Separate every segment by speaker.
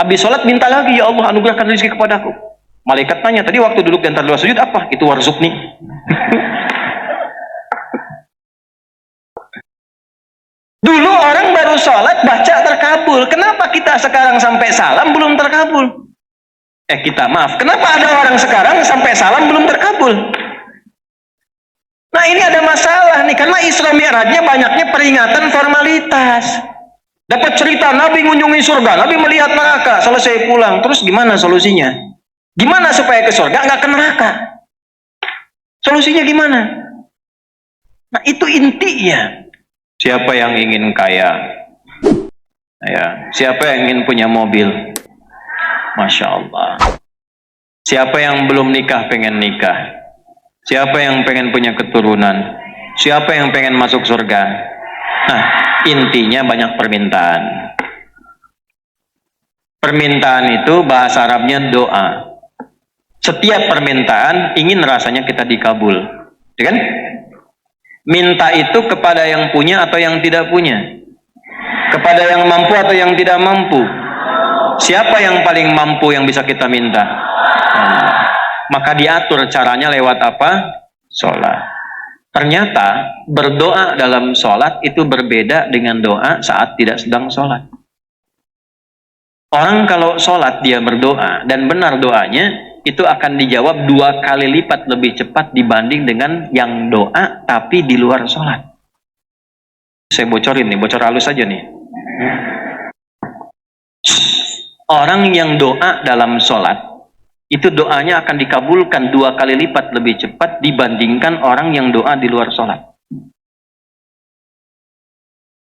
Speaker 1: Habis sholat minta lagi, ya Allah anugerahkan rezeki kepadaku. Malaikat tanya, tadi waktu duduk di antara dua sujud apa? Itu warzukni. Dulu orang baru sholat baca terkabul. Kenapa kita sekarang sampai salam belum terkabul? Kenapa ada orang sekarang sampai salam belum terkabul? Nah ini ada masalah nih, karena Isra Mi'rajnya banyaknya peringatan formalitas. Dapat cerita Nabi mengunjungi surga, Nabi melihat neraka, selesai pulang. Terus gimana solusinya? Gimana supaya ke surga nggak ke neraka? Solusinya gimana? Nah itu intinya. Siapa yang ingin kaya? Ya, siapa yang ingin punya mobil? Masya Allah. Siapa yang belum nikah pengen nikah? Siapa yang pengen punya keturunan? Siapa yang pengen masuk surga? Nah, intinya banyak permintaan. Permintaan itu bahasa Arabnya doa. Setiap permintaan ingin rasanya kita dikabul, ya kan? Minta itu kepada yang punya atau yang tidak punya? Kepada yang mampu atau yang tidak mampu? Siapa yang paling mampu yang bisa kita minta? Maka diatur caranya lewat apa? Sholat. Ternyata berdoa dalam sholat itu berbeda dengan doa saat tidak sedang sholat. Orang kalau sholat dia berdoa dan benar doanya, itu akan dijawab 2 kali lipat lebih cepat dibanding dengan yang doa tapi di luar sholat. Saya bocorin nih, bocor halus aja nih. Orang yang doa dalam sholat, itu doanya akan dikabulkan 2 kali lipat lebih cepat dibandingkan orang yang doa di luar sholat.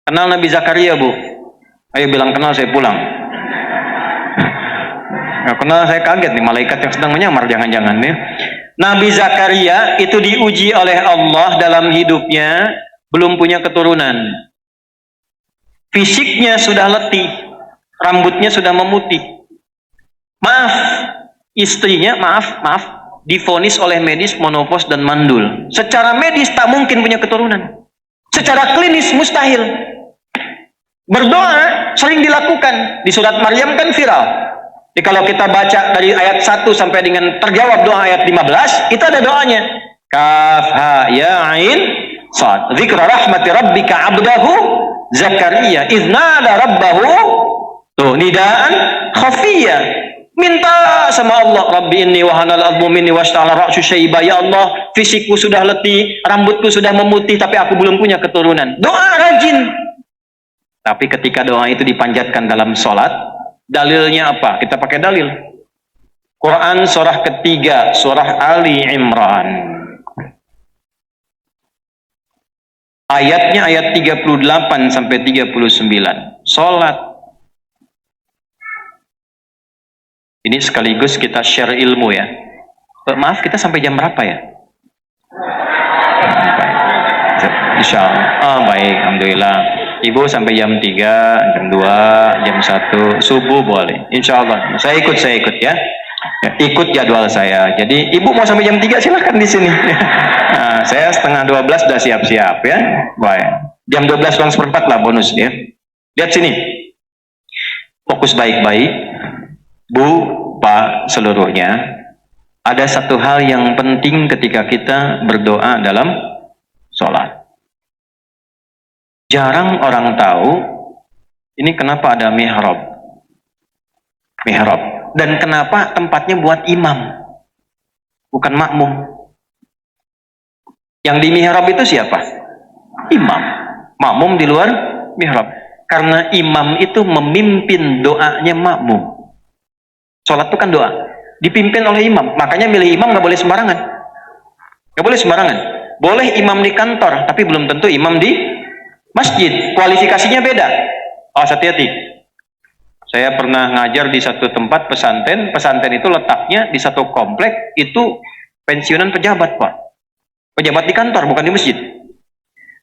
Speaker 1: Kenal Nabi Zakaria, Bu? Ayo bilang kenal, saya pulang. Nggak kenal, saya kaget nih, malaikat yang sedang menyamar jangan-jangan nih. Nabi Zakaria itu diuji oleh Allah dalam hidupnya, belum punya keturunan. Fisiknya sudah letih, rambutnya sudah memutih. Istrinya divonis oleh medis menopause dan mandul. Secara medis tak mungkin punya keturunan. Secara klinis mustahil. Berdoa sering dilakukan. Di surat Maryam kan viral. Jadi kalau kita baca dari ayat 1 sampai dengan terjawab doa ayat 15, itu ada doanya. Kaf ha ya ain sad. Dzikra rahmati rabbika 'abdahu Zakaria idznada rabbahu nidaan khafiyya. Minta sama Allah, Rabbi inni wahanal admu minni washta'ala ra'su syaiba. Ya Allah, fisikku sudah letih, rambutku sudah memutih, tapi aku belum punya keturunan. Doa rajin. Tapi ketika doa itu dipanjatkan dalam sholat, dalilnya apa? Kita pakai dalil. Quran surah ketiga, surah Ali Imran. Ayatnya ayat 38 sampai 39. Sholat. Ini sekaligus kita share ilmu ya. Maaf, kita sampai jam berapa ya? Insya Allah. Baik, alhamdulillah. Ibu sampai jam 3, jam 2, jam 1, subuh boleh. Insya Allah. Saya ikut ya. Ikut jadwal saya. Jadi ibu mau sampai jam 3 silahkan di sini. Nah, saya setengah 12 sudah siap-siap ya. Baik. Jam 12 kurang seperempat lah bonus ya. Lihat sini. Fokus baik-baik. Bu, Pak, seluruhnya, ada satu hal yang penting ketika kita berdoa dalam sholat. Jarang orang tahu, ini kenapa ada mihrab. Dan kenapa tempatnya buat imam, bukan makmum. Yang di mihrab itu siapa? Imam. Makmum di luar mihrab. Karena imam itu memimpin doanya makmum. Sholat itu kan doa, dipimpin oleh imam. Makanya milih imam nggak boleh sembarangan. Nggak boleh sembarangan. Boleh imam di kantor, tapi belum tentu imam di masjid. Kualifikasinya beda. Hati-hati. Saya pernah ngajar di satu tempat pesantren. Pesantren itu letaknya di satu komplek. Itu pensiunan pejabat, Pak. Pejabat di kantor, bukan di masjid.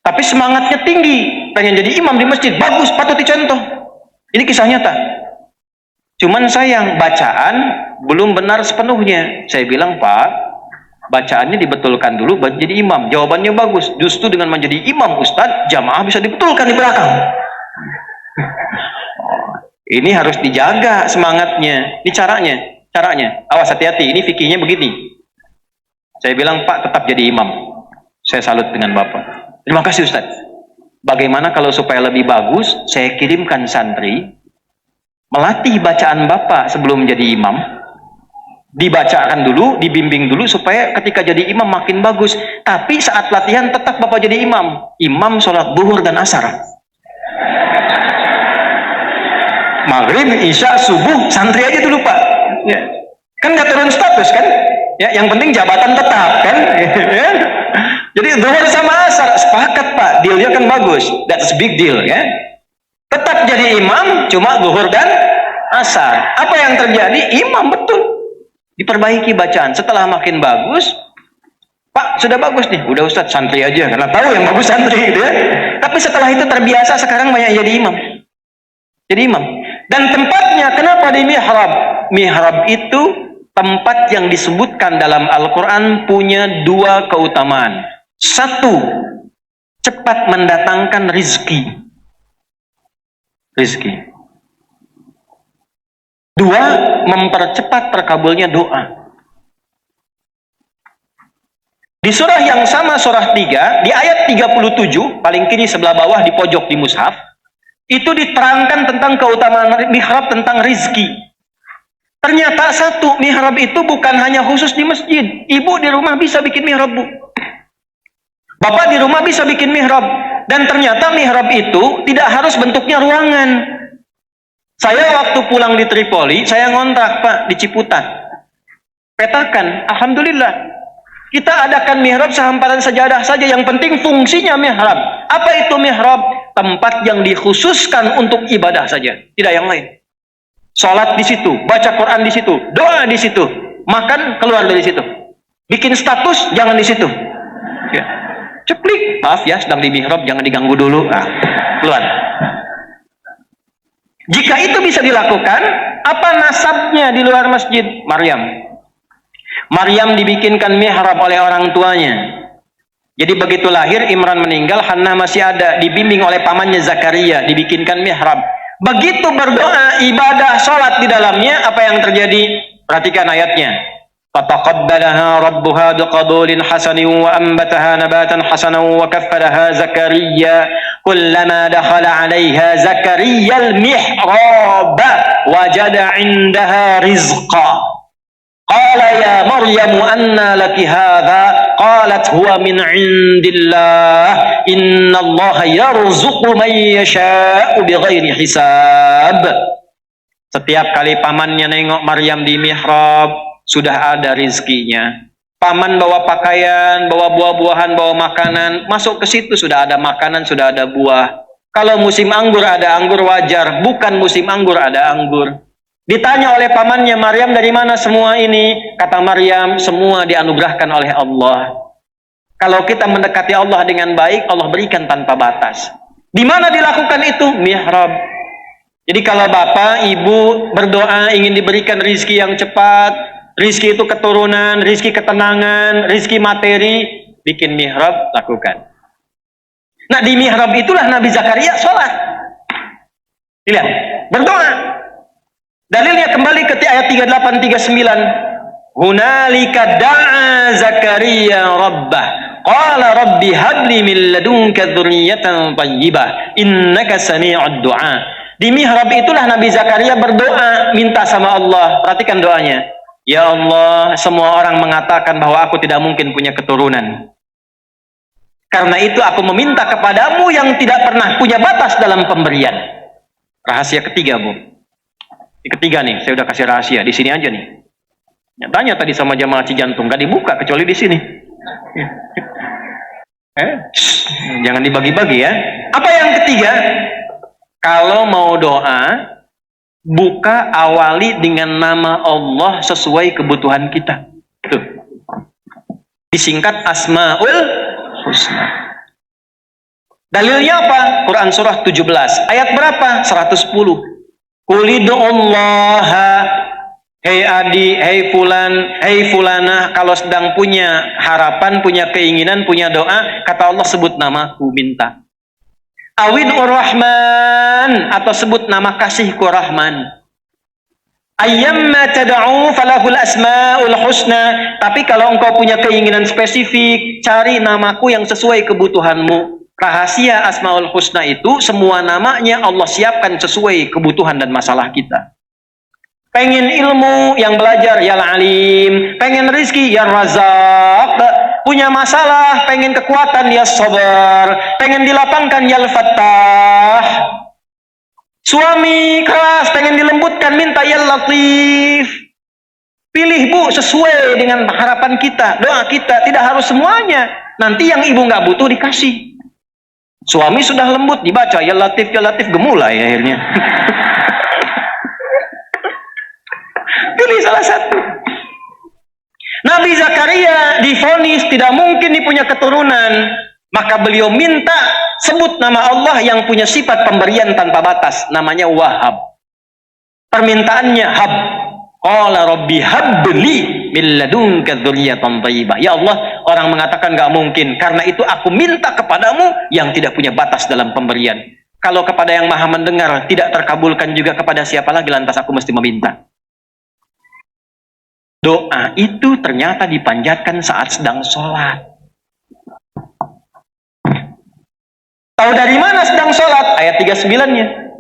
Speaker 1: Tapi semangatnya tinggi, pengen jadi imam di masjid. Bagus, patut dicontoh. Ini kisah nyata. Cuman sayang, bacaan belum benar sepenuhnya. Saya bilang, Pak, bacaannya dibetulkan dulu baru jadi imam. Jawabannya bagus. Justru dengan menjadi imam, Ustadz, jamaah bisa dibetulkan di belakang. Ini harus dijaga semangatnya. Ini caranya. Awas, hati-hati. Ini fikihnya begini. Saya bilang, Pak tetap jadi imam. Saya salut dengan Bapak. Terima kasih Ustaz. Bagaimana kalau supaya lebih bagus, saya kirimkan santri melatih bacaan Bapak sebelum jadi imam. Dibacakan dulu, dibimbing dulu supaya ketika jadi imam makin bagus. Tapi saat latihan tetap Bapak jadi imam. Imam sholat zuhur dan asar. Maghrib, isya, subuh, santri aja dulu Pak. Ya. Kan nggak turun status kan? Ya, yang penting jabatan tetap kan? Ya. Jadi zuhur sama asar sepakat Pak, dealnya kan bagus. That's big deal ya. Tetap jadi imam, cuma zuhur dan asar. Apa yang terjadi? Imam betul. Diperbaiki bacaan. Setelah makin bagus, Pak sudah bagus nih. Udah Ustadz santri aja karena tahu yang bagus santri gitu ya. Tapi setelah itu terbiasa, sekarang banyak jadi imam. Jadi imam. Dan tempatnya kenapa di mihrab? Mihrab itu tempat yang disebutkan dalam Al-Quran punya dua keutamaan. Satu, cepat mendatangkan rizki. Dua, mempercepat terkabulnya doa. Di surah yang sama, surah 3, di ayat 37, paling kiri sebelah bawah di pojok di mushaf, itu diterangkan tentang keutamaan mihrab, tentang rizki. Ternyata satu, mihrab itu bukan hanya khusus di masjid. Ibu di rumah bisa bikin mihrab, Bu. Bapak di rumah bisa bikin mihrab. Dan ternyata mihrab itu tidak harus bentuknya ruangan. Saya waktu pulang di Tripoli, saya ngontrak Pak di Ciputat. Petakan, alhamdulillah. Kita adakan mihrab sehamparan sajadah saja, yang penting fungsinya mihrab. Apa itu mihrab? Tempat yang dikhususkan untuk ibadah saja, tidak yang lain. Salat di situ, baca Quran di situ, doa di situ, makan keluar dari situ. Bikin status jangan di situ. Ya. Ceplik, maaf ya sedang di mihrab, jangan diganggu dulu. Keluar. Jika itu bisa dilakukan, apa nasabnya di luar masjid? Maryam dibikinkan mihrab oleh orang tuanya. Jadi begitu lahir, Imran meninggal, Hannah masih ada, dibimbing oleh pamannya Zakaria, dibikinkan mihrab. Begitu berdoa, ibadah, sholat di dalamnya, apa yang terjadi? Perhatikan ayatnya. Fataqabbalaha rabbuha biqabulin hasanin wa ambataha nabatan hasanan wa kaffalaha Zakaria. Kullama dakhala 'alaiha Zakaria al-mihrab wajada 'indaha rizqa. Qala ya Maryam anna laki hadha? Qalat huwa min 'indillah. Innallaha yarzuqu man yasha'u bighairi hisab. Setiap kali pamannya nengok Maryam di mihrab, sudah ada rizkinya. Paman bawa pakaian, bawa buah-buahan, bawa makanan, masuk ke situ sudah ada makanan, sudah ada buah. Kalau musim anggur ada anggur wajar, bukan musim anggur ada anggur. Ditanya oleh pamannya, Maryam dari mana semua ini? Kata Maryam, semua dianugerahkan oleh Allah. Kalau kita mendekati Allah dengan baik, Allah berikan tanpa batas. Di mana dilakukan itu? Mihrab. Jadi kalau bapak, ibu berdoa ingin diberikan rizki yang cepat, rizki itu keturunan, rizki ketenangan, rizki materi, bikin mihrab, lakukan. Nah di mihrab itulah Nabi Zakaria sholat. Dilihat, berdoa. Dalilnya kembali ke ayat 38-39. Hunalika da'a Zakaria rabbah. Qala rabbi habli min ladunka dzurriyyatan thayyibah. Innaka sami'ud du'a. Di mihrab itulah Nabi Zakaria berdoa, minta sama Allah. Perhatikan doanya. Ya Allah, semua orang mengatakan bahwa aku tidak mungkin punya keturunan. Karena itu aku meminta kepadamu yang tidak pernah punya batas dalam pemberian. Rahasia ketiga, Bu. Yang ketiga nih, saya udah kasih rahasia di sini aja nih. Tanya tadi sama jamaah Cijantung, nggak dibuka kecuali di sini. Jangan dibagi-bagi ya. Apa yang ketiga? Kalau mau doa, buka awali dengan nama Allah sesuai kebutuhan kita. Tuh. Disingkat Asmaul Husna. Dalilnya apa? Quran surah 17. Ayat berapa? 110. Qulidu'ullaha, hei adi, hei fulan, hei fulanah, kalau sedang punya harapan, punya keinginan, punya doa, kata Allah sebut namaku, minta. Awin Rahman, atau sebut nama kasihku Rahman. Ayyamma tad'u falahul asmaul husna. Tapi kalau engkau punya keinginan spesifik, cari namaku yang sesuai kebutuhanmu. Rahasia Asmaul Husna itu semua namanya Allah siapkan sesuai kebutuhan dan masalah kita. Pengen ilmu yang belajar ya Alim, pengen rizki ya Razak, punya masalah pengen kekuatan ya Sabar, pengen dilapangkan ya Al-Fattah. Suami keras pengen dilembutkan minta ya Latif. Pilih Bu sesuai dengan harapan kita, doa kita, tidak harus semuanya. Nanti yang ibu nggak butuh dikasih. Suami sudah lembut dibaca ya Latif gemulai akhirnya. Pilih salah satu. Nabi Zakaria divonis tidak mungkin punya keturunan, maka beliau minta sebut nama Allah yang punya sifat pemberian tanpa batas, namanya Wahhab. Permintaannya hab. Qala rabbi habli min ladunka dzurriyyatan thayyibah. Ya Allah, orang mengatakan enggak mungkin, karena itu aku minta kepadamu yang tidak punya batas dalam pemberian. Kalau kepada yang Maha mendengar tidak terkabulkan juga, kepada siapa lagi lantas aku mesti meminta? Doa itu ternyata dipanjatkan saat sedang sholat. Tahu dari mana sedang sholat? Ayat 39-nya.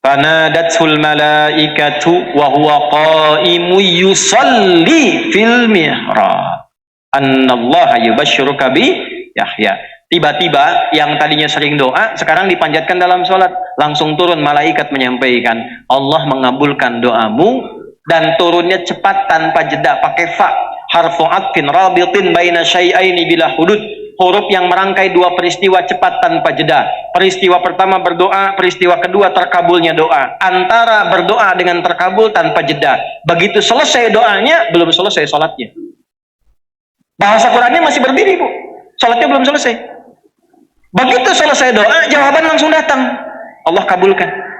Speaker 1: Fanadatul malaikatu wa huwa qaimu yusalli fil mihrab annallaha yubashshiruka bi Yahya. Tiba-tiba yang tadinya sering doa sekarang dipanjatkan dalam sholat, langsung turun malaikat menyampaikan Allah mengabulkan doamu, dan turunnya cepat tanpa jeda, pakai fa, harfu atfin rabitin baina syai'aini bila hudud, huruf yang merangkai dua peristiwa cepat tanpa jeda. Peristiwa pertama berdoa, peristiwa kedua terkabulnya doa. Antara berdoa dengan terkabul tanpa jeda. Begitu selesai doanya, belum selesai sholatnya. Bahasa Qurannya masih berdiri Bu, sholatnya belum selesai. Begitu selesai doa, jawaban langsung datang, Allah kabulkan.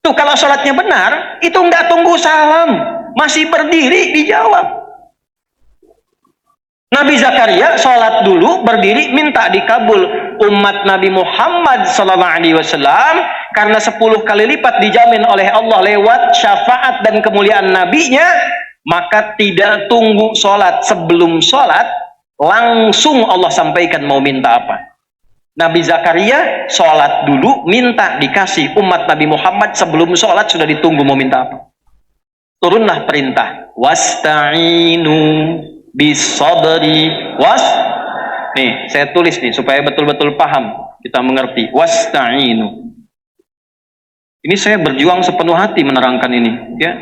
Speaker 1: Tuh kalau sholatnya benar, itu nggak tunggu salam, masih berdiri dijawab. Nabi Zakaria sholat dulu, berdiri, minta dikabul. Umat Nabi Muhammad SAW karena 10 kali lipat dijamin oleh Allah lewat syafaat dan kemuliaan nabinya, maka tidak tunggu sholat. Sebelum sholat langsung Allah sampaikan mau minta apa. Nabi Zakaria sholat dulu, minta dikasih. Umat Nabi Muhammad sebelum sholat sudah ditunggu mau minta apa. Turunlah perintah, wasta'inu bisabri nih saya tulis nih supaya betul-betul paham, kita mengerti. Wasta'inu, ini saya berjuang sepenuh hati menerangkan ini ya.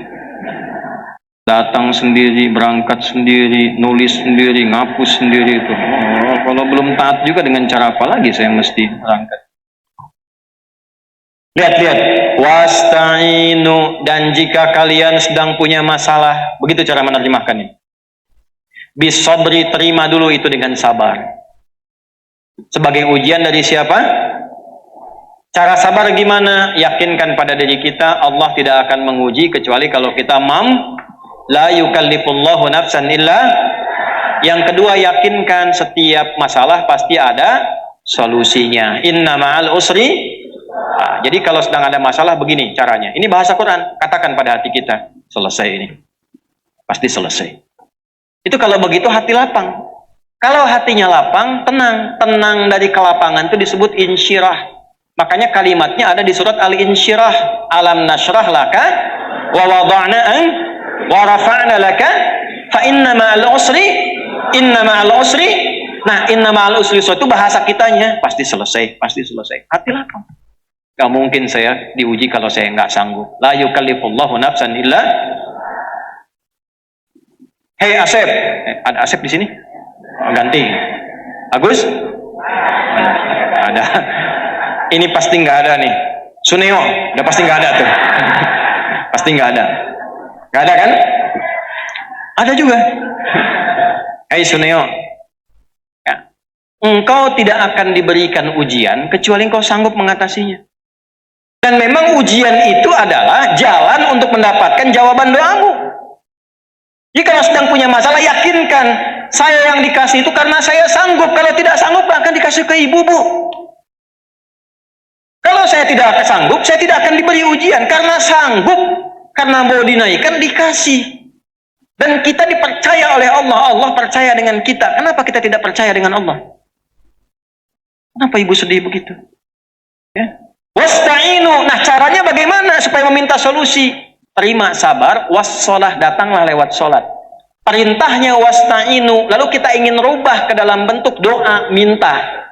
Speaker 1: Datang sendiri, berangkat sendiri, nulis sendiri, ngapus sendiri itu. Kalau belum taat juga dengan cara apa lagi saya mesti berangkat. Lihat, wasta'inu, dan jika kalian sedang punya masalah, begitu cara menerjemahkannya. Bisabri, terima dulu itu dengan sabar. Sebagai ujian dari siapa? Cara sabar gimana? Yakinkan pada diri kita, Allah tidak akan menguji kecuali kalau kita la yukallifullahu nafsan illa. Yang kedua, yakinkan setiap masalah pasti ada solusinya. Inna ma'al usri. Nah, jadi kalau sedang ada masalah begini caranya. Ini bahasa Quran. Katakan pada hati kita, selesai ini. Pasti selesai. Itu kalau begitu hati lapang. Kalau hatinya lapang, tenang. Tenang dari kelapangan itu disebut insyirah. Makanya kalimatnya ada di surat Al-Insyirah. Alam nashrah laka wa wada'na wa rafa'na laka fa inna ma'al usri Nah, inna ma'al usri itu bahasa kitanya, pasti selesai, pasti selesai. Hati lapang. Gak mungkin saya diuji kalau saya nggak sanggup. La yukallifullahu nafsan illa. Hei Asep, ada Asep di sini? Oh, ganti. Agus? Ada. Ini pasti nggak ada nih. Suneo, udah pasti nggak ada tuh. Pasti nggak ada. Nggak ada kan? Ada juga. Hei Suneo, ya. Engkau tidak akan diberikan ujian kecuali engkau sanggup mengatasinya. Dan memang ujian itu adalah jalan untuk mendapatkan jawaban doamu. Jika kalau sedang punya masalah, yakinkan saya yang dikasih itu karena saya sanggup. Kalau tidak sanggup akan dikasih ke ibu, Bu. Kalau saya tidak sanggup, saya tidak akan diberi ujian. Karena sanggup, karena mau dinaikkan, dikasih. Dan kita dipercaya oleh Allah. Allah percaya dengan kita. Kenapa kita tidak percaya dengan Allah? Kenapa ibu sedih begitu? Ya. Wasta'inu. Nah, caranya bagaimana supaya meminta solusi? Terima, sabar. Wassalah, datanglah lewat sholat. Perintahnya wasta'inu. Lalu kita ingin rubah ke dalam bentuk doa, minta.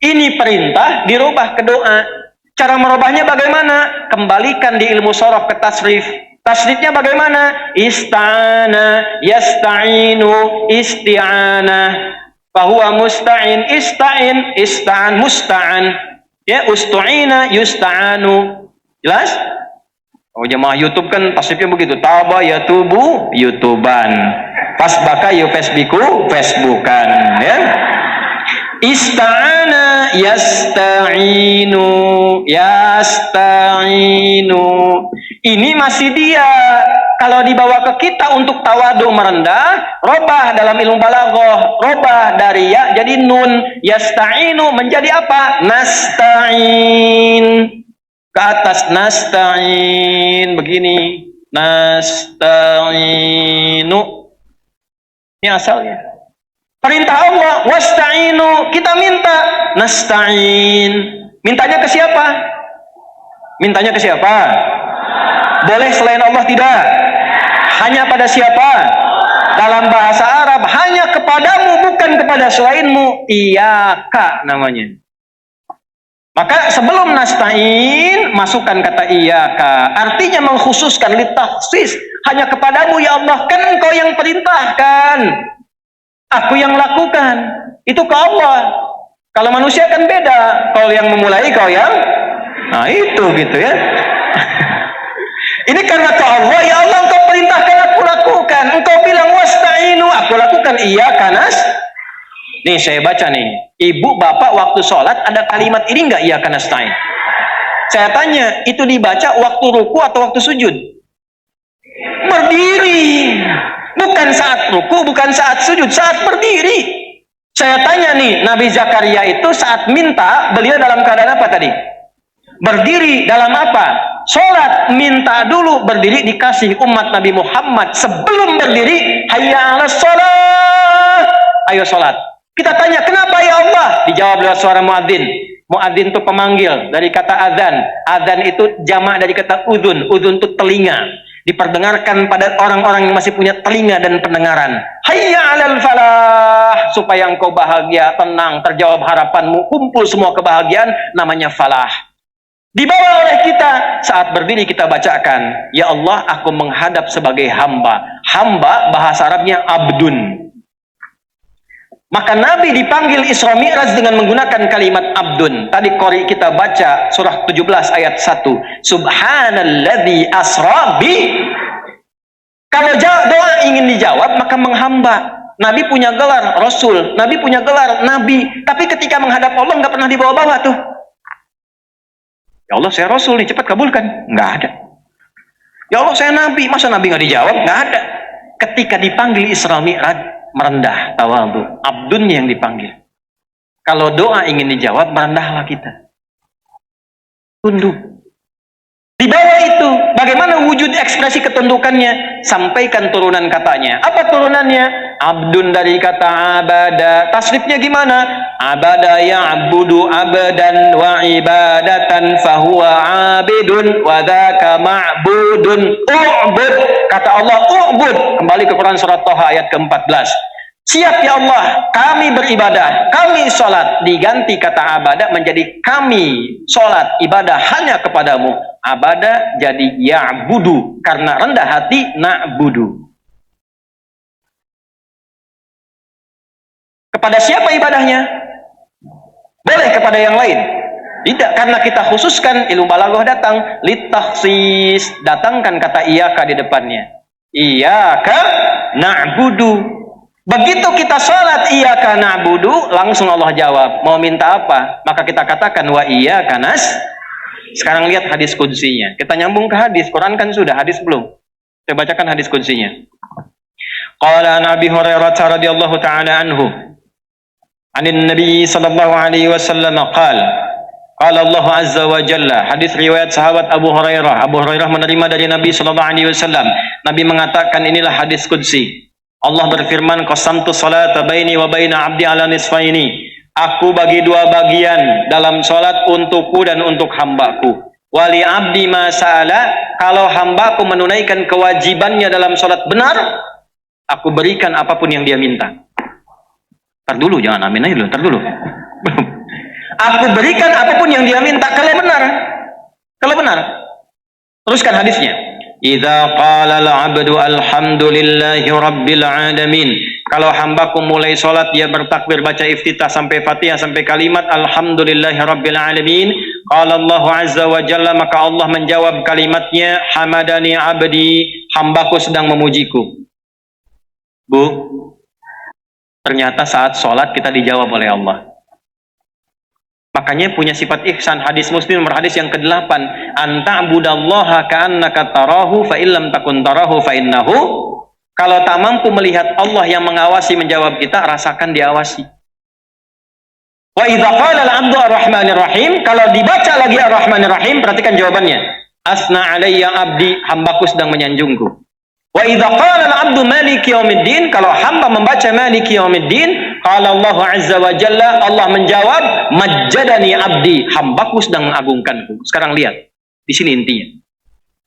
Speaker 1: Ini perintah, dirubah ke doa. Cara merubahnya bagaimana? Kembalikan di ilmu sorof ke tasrif. Tasrifnya bagaimana? Ista'ana, yasta'inu, isti'ana. Bahwa musta'in, ista'in, ista'an, musta'an. Ya, ustu'ina, yusta'anu. Jelas? Oh, jemaah YouTube kan tasrifnya begitu. Taba, yatubu, YouTuban. Fasbaka, yufesbiku, Facebookan. Ya. Ista'ana yasta'inu, yasta'inu. Ini masih dia. Kalau dibawa ke kita untuk tawadu merendah, robah dalam ilmu balaghah, robah dari ya jadi nun, yasta'inu menjadi apa? Nasta'in. Ke atas nasta'in begini. Nasta'inu. Ini asalnya. Perintah Allah, wasta'inu, kita minta, nasta'in. Mintanya ke siapa? Mintanya ke siapa? Boleh selain Allah tidak? Hanya pada siapa? Dalam bahasa Arab, hanya kepadamu, bukan kepada selainmu. Iyaka namanya. Maka sebelum nasta'in, masukkan kata iyaka. Artinya mengkhususkan, litakhsis. Hanya kepadamu ya Allah, kan engkau yang perintahkan. Aku yang lakukan. Itu ke Allah. Kalau manusia kan beda. Kalau yang memulai, kau yang... Nah itu gitu ya. Ini karena ke Allah. Ya Allah, engkau perintahkan, aku lakukan. Engkau bilang wasta'inu, aku lakukan. Iya kanas. Nih saya baca nih. Ibu, bapak waktu sholat ada kalimat ini enggak? Iya kanas ta'in. Saya tanya, itu dibaca waktu ruku atau waktu sujud? Berdiri. Bukan saat ruku, bukan saat sujud, saat berdiri. Saya tanya nih, Nabi Zakaria itu saat minta, beliau dalam keadaan apa tadi? Berdiri dalam apa? Sholat, minta dulu, berdiri dikasih umat Nabi Muhammad. Sebelum berdiri, hayya 'alas sholat. Ayo sholat. Kita tanya, kenapa ya Allah? Dijawab lewat suara muadzin. Muadzin itu pemanggil, dari kata adzan. Adzan itu jamak dari kata udhun. Udhun itu telinga. Diperdengarkan pada orang-orang yang masih punya telinga dan pendengaran. Hayya 'alal falah, supaya engkau bahagia, tenang, terjawab harapanmu, kumpul semua kebahagiaan, namanya falah. Dibawa oleh kita, saat berdiri kita bacakan, ya Allah, aku menghadap sebagai hamba. Hamba bahasa Arabnya abdun. Maka Nabi dipanggil Isra Mi'raj dengan menggunakan kalimat abdun. Tadi qori kita baca surah 17 ayat 1. Subhanalladzi asra bi. Kalau doa ingin dijawab maka menghamba. Nabi punya gelar Rasul, Nabi punya gelar Nabi. Tapi ketika menghadap Allah nggak pernah dibawa-bawa tuh. Ya Allah, saya Rasul nih, cepat kabulkan. Nggak ada. Ya Allah, saya Nabi, masa Nabi nggak dijawab? Nggak ada. Ketika dipanggil Isra Mi'raj, merendah, tawadhu, abdunnya yang dipanggil. Kalau doa ingin dijawab, merendahlah kita. Tunduk. Di bawah itu, bagaimana wujud ekspresi ketundukannya? Sampaikan turunan katanya. Apa turunannya? Abdun dari kata abada. Tasrifnya gimana? Abada ya'budu abadan wa ibadatan fahuwa abidun wa dhaka ma'budun u'bud. Kata Allah u'bud. Kembali ke Quran surat Thaha ayat ke-14. Siap ya Allah, kami beribadah, kami sholat. Diganti kata abadah menjadi kami sholat, ibadah hanya kepadamu. Abadah jadi ya'budu, karena rendah hati na'budu. Kepada siapa ibadahnya? Boleh kepada yang lain. Tidak, karena kita khususkan, ilmu balaghah datang litakhsis, datangkan kata iyaka di depannya. Iyaka na'budu. Begitu kita sholat iyyaka na'budu, langsung Allah jawab, mau minta apa? Maka kita katakan wa iyyaka nas. Sekarang lihat hadis qudsinya. Kita nyambung ke hadis. Quran kan sudah, hadis belum. Saya bacakan hadis qudsinya. Qala Nabi Hurairah radhiyallahu ta'ala anhu, anin Nabi sallallahu alaihi wasallam qala, Qala Allah Azza wa Jalla, hadis riwayat sahabat Abu Hurairah. Abu Hurairah menerima dari Nabi sallallahu alaihi wasallam. Nabi mengatakan, inilah hadis qudsi. Allah berfirman, qasamtu salata baini wa baina 'abdi ala nisfaini. Aku bagi dua bagian dalam salat untukku dan untuk hambaku. Wali 'abdi ma sa'ala, kalau hambaku menunaikan kewajibannya dalam salat benar, aku berikan apapun yang dia minta. Tar dulu, jangan amin aja dulu, tar dulu. Aku berikan apapun yang dia minta kalau benar. Kalau benar. Teruskan hadisnya. Idza qala al-'abdu alhamdulillahi rabbil alamin. Kalau hambaku mulai salat dia bertakbir baca iftitah sampai Fatihah sampai kalimat alhamdulillahi rabbil alamin. Qala Allah azza wa jalla, maka Allah menjawab kalimatnya, hamadani 'abdi, hambaku sedang memujiku. Bu, ternyata saat salat kita dijawab oleh Allah. Makanya punya sifat ihsan. Hadis Muslim nomor hadis yang ke-8, anta'budallaha ka'annaka tarahu fa illam takun tarahu fa innahu. Kalau tak mampu melihat Allah yang mengawasi menjawab kita, rasakan diawasi. Wa idza qala al-'abdu ar-rahmanir rahim, kalau dibaca lagi ar-rahmanir rahim, perhatikan jawabannya. Asna alayya 'abdi, hambaku sedang menyanjungku. Wa idza qala al-'abdu maliki yaumiddin, kalau hamba membaca maliki yaumiddin, qala Allah azza wa jalla, Allah menjawab majjadani 'abdi, hambaku sedang mengagungkanku. Sekarang lihat, di sini intinya.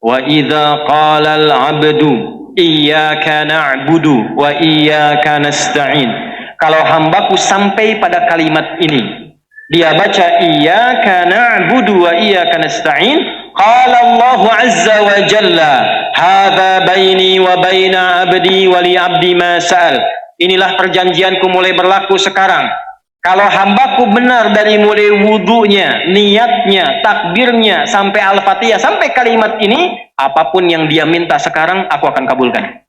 Speaker 1: Wa idza qala al-'abdu iyyaka na'budu wa iyyaka nasta'in, kalau hambaku sampai pada kalimat ini, dia baca iyyaka na'budu wa iyyaka nasta'in, qala Allah azza wa jalla hadza baini wa baina 'abdi wa li 'abdi ma sa'al. Inilah perjanjianku mulai berlaku sekarang. Kalau hambaku benar dari mulai wudunya, niatnya, takbirnya sampai al-fatihah sampai kalimat ini, apapun yang dia minta sekarang aku akan kabulkan.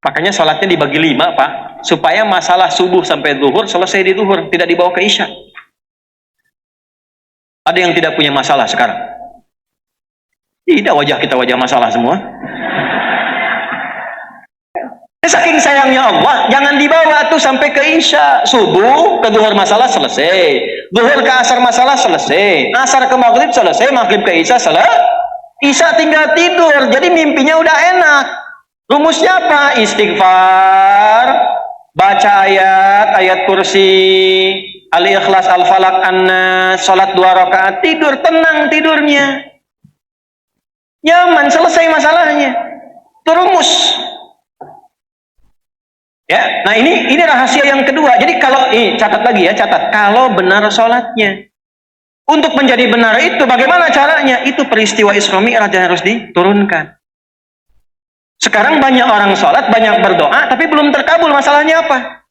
Speaker 1: Makanya sholatnya dibagi 5, Pak, supaya masalah subuh sampai zuhur selesai di zuhur, tidak dibawa ke isya. Ada yang tidak punya masalah sekarang? Tidak, wajah kita wajah masalah semua. Saking sayangnya Allah, jangan dibawa tuh sampai ke isya. Subuh ke zuhur masalah selesai, zuhur ke asar masalah selesai, asar ke maghrib selesai, maghrib ke isya selesai, isya tinggal tidur. Jadi mimpinya udah enak. Rumusnya apa? Istighfar, baca ayat kursi, Al-Ikhlas, Al-Falaq, An-Nas, sholat 2 rakaat, tidur, tenang tidurnya, nyaman, selesai masalahnya. Itu rumus. Ya, nah ini rahasia yang kedua. Jadi kalau catat lagi ya, catat. Kalau benar sholatnya, untuk menjadi benar itu bagaimana caranya? Itu peristiwa Isra Mi'raj yang harus diturunkan. Sekarang banyak orang sholat, banyak berdoa, tapi belum terkabul. Masalahnya apa?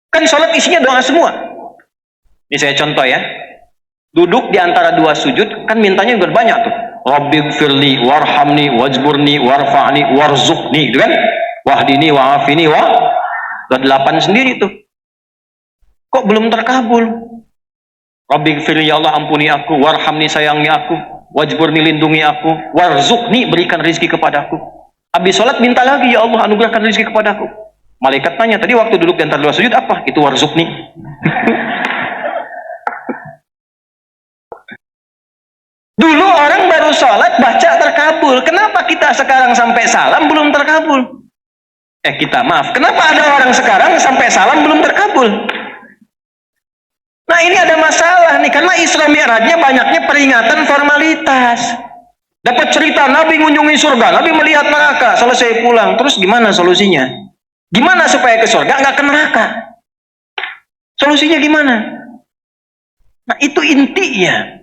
Speaker 1: Kan sholat isinya doa semua. Ini saya contoh ya. Duduk di antara 2 sujud, kan mintanya berbanyak tuh. Rabbighfirli warhamni wajburni warfa'ni warzuqni, gitu kan? Wahdini wa'afini wa 8 sendiri tuh. Kok belum terkabul? Rabbighfirli, ya Allah ampuni aku, warhamni sayangi aku, wajburni lindungi aku, warzuqni berikan rizki kepadaku. Habis sholat minta lagi, ya Allah anugerahkan rizki kepadaku. Malaikat tanya, tadi waktu duduk di antara 2 sujud apa? Itu warzuqni. Dulu orang baru sholat baca terkabul. Kenapa kita sekarang sampai salam belum terkabul? Kenapa ada orang sekarang sampai salam belum terkabul? Nah ini ada masalah nih, karena Isra Mi'rajnya banyaknya peringatan formalitas. Dapat cerita Nabi mengunjungi surga, Nabi melihat neraka, selesai pulang. Terus gimana solusinya? Gimana supaya ke surga nggak ke neraka? Solusinya gimana? Nah itu intinya.